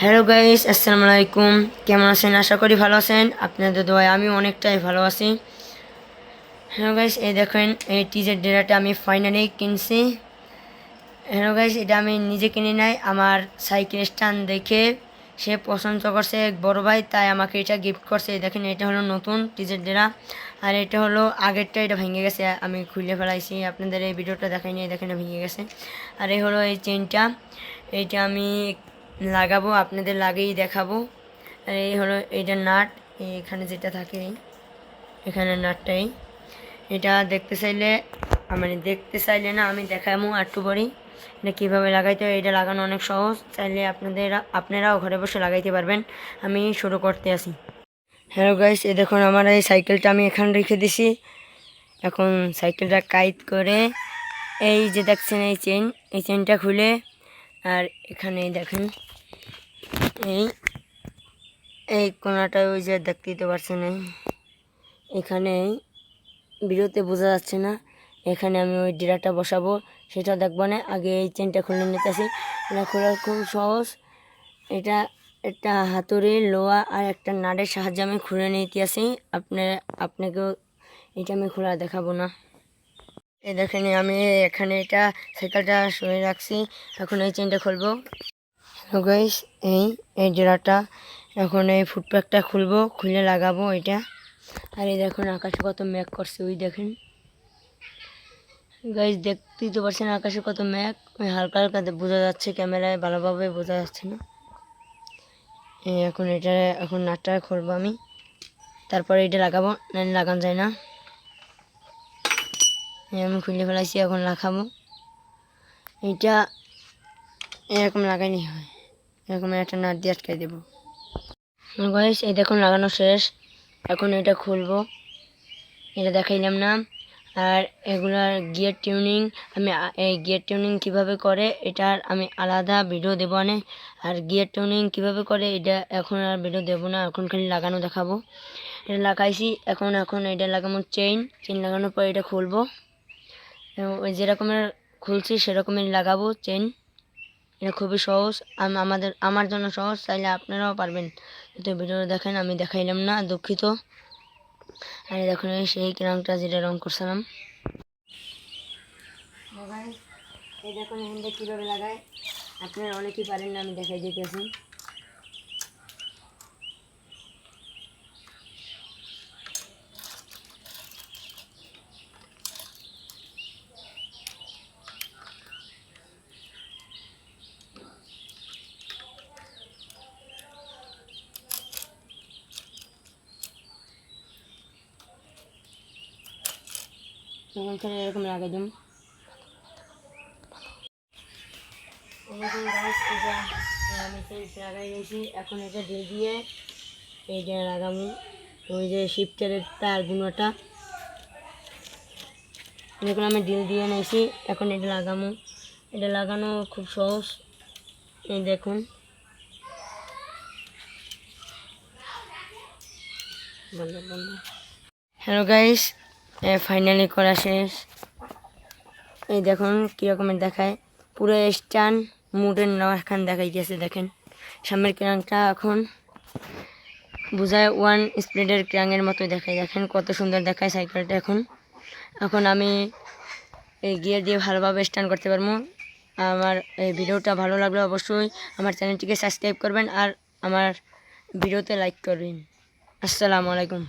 Hello guys, আসসালামু আলাইকুম। কেমন আছেন? আশা করি ভালো আছেন। আপনাদের দোয়ায় আমি অনেকটাই ভালো আছি। হ্যালো গাইস, এই দেখেন এই টিজার ডেরাটা আমি ফাইনালি কিনছি। হ্যালো গাইস, এটা আমি নিজে কিনে নাই, আমার সাইকেল স্ট্যান্ড দেখে সে পছন্দ করছে এক বড় ভাই, তাই আমাকে এটা গিফট করছে। এই দেখেন এটা হলো নতুন টিজার ডেরা, আর এটা হলো আগেরটা, এটা ভেঙে গেছে, আমি খুলে ফেলাইছি। আপনাদের এই ভিডিওটা দেখাইনি, এই দেখেন ভেঙে গেছে। আর এই হলো এই চেনটা, এইটা আমি লাগাবো, আপনাদের লাগিয়েই দেখাবো। আর এই হলো এইটা নাট, এখানে যেটা থাকে এখানে নাটটাই। এটা দেখতে চাইলে মানে দেখতে চাইলে না, আমি দেখাবো একটু পরেই এটা কীভাবে লাগাইতে হয়। এটা লাগানো অনেক সহজ, চাইলে আপনারাও ঘরে বসে লাগাইতে পারবেন। আমি শুরু করতে আসি। হ্যালো গাইস, এই দেখুন আমার এই সাইকেলটা আমি এখানে রেখে দিছি। এখন সাইকেলটা কাইট করে এই যে দেখছেন এই চেনটা খুলে, আর এখানে দেখেন এই এই কোনাটা ওই যে দেখতেই পারছেন, এখানে ভিডিওতে বোঝা যাচ্ছে না, এখানে আমি ওই ডিরাটা বসাবো, সেটা দেখবো না। আগে এই চেনটা খুলে নিতেছি। এটা খোলা খুব সহজ। এটা একটা হাতুড়ি, লোহা আর একটা নাটের সাহায্যে আমি খুলে নিতে আসি। আপনাকেও এটা আমি খোলা দেখাবো না। এই দেখেন আমি এখানে এটা সাইকেলটা সরিয়ে রাখছি। এখন এই চেনটা খুলবো। হ্যালো গাইস, এই ডিরাটা এখন এই ফুটপ্যাকটা খুলবো, খুলে লাগাবো এটা। আর এই দেখুন আকাশে কত মেঘ করছে, ওই দেখেন গাইস, দেখতেই তো পারছেন আকাশে কত মেঘ। ওই হালকা হালকা বোঝা যাচ্ছে, ক্যামেরায় ভালোভাবে বোঝা যাচ্ছে না। এখন নাটটা খুলবো আমি, তারপরে এটা লাগাবো, লাগানো যায় না। আমি খুলে ফেলাইছি, এখন লাগাবো। এইটা এরকম লাগাইনি হয়, এরকম একটা নাট দিয়ে আটকাই দেবো। গাইস, এই দেখুন লাগানো শেষ। এখন এটা খুলবো, এটা দেখাইলাম না। আর এগুলার গিয়ার টিউনিং, আমি এই গিয়ার টিউনিং কীভাবে করে এটার আমি আলাদা ভিডিও দেবো না। আর গিয়ার টিউনিং কীভাবে করে এটা এখন আর ভিডিও দেবো না, এখন খালি লাগানো দেখাবো। এটা লাগাইছি, এখন এটা লাগাবো চেইন লাগানোর পর এটা খুলবো। ওই যেরকমের খুলছি সেরকমই লাগাবো চেইন। এটা খুবই সহজ, আমার জন্য সহজ, চাইলে আপনারাও পারবেন। যদি ভিডিও দেখেন, আমি দেখাইলাম না, দুঃখিত। আর দেখুন সেই রংটা যেটা রং করছিলাম। এই দেখুন হ্যান্ডে কীভাবে লাগায়, আপনারা অনেকেই পারেন না, আমি দেখাই দিতেছি। তখন করে এরকম লাগাই দিন। আমি লাগাই দিয়েছি, এখন এটা দিয়ে এইটা লাগাবো। ওই যে শিফটারের তার গুণটা দেখুন আমি ডিল দিয়ে নিয়েছি, এখন এটা লাগাবো। এটা লাগানো খুব সহজ, এই দেখুন। হ্যালো গাইস, ফাইনালি করা শেষ। এই দেখুন কীরকমের দেখায়, পুরো স্ট্যান্ড মুডের নখান দেখাইতেছে। দেখেন সামনের ক্রাংটা এখন বোঝায় ওয়ান স্পিডের ক্রাঙের মতো দেখায়। দেখেন কত সুন্দর দেখায় সাইকেলটা। এখন আমি এই গিয়ার দিয়ে ভালোভাবে স্ট্যান্ড করতে পারবো। আমার এই ভিডিওটা ভালো লাগলে অবশ্যই আমার চ্যানেলটিকে সাবস্ক্রাইব করবেন আর আমার ভিডিওতে লাইক করবেন। আসসালামু আলাইকুম।